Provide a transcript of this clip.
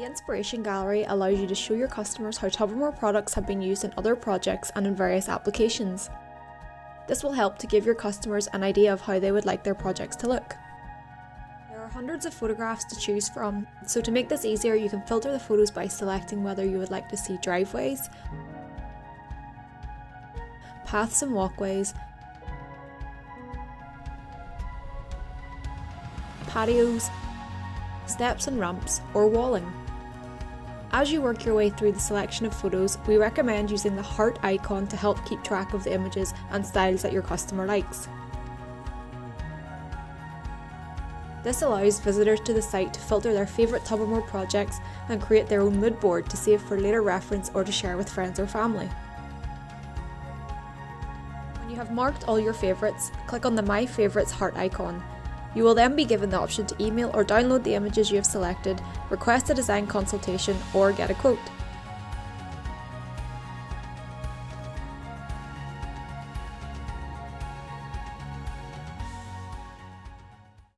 The Inspiration Gallery allows you to show your customers how Tobermore products have been used in other projects and in various applications. This will help to give your customers an idea of how they would like their projects to look. There are hundreds of photographs to choose from, so to make this easier you can filter the photos by selecting whether you would like to see driveways, paths and walkways, patios, steps and ramps, or walling. As you work your way through the selection of photos, we recommend using the heart icon to help keep track of the images and styles that your customer likes. This allows visitors to the site to filter their favourite Tobermore projects and create their own mood board to save for later reference or to share with friends or family. When you have marked all your favourites, click on the My Favourites heart icon. You will then be given the option to email or download the images you have selected, request a design consultation, or get a quote.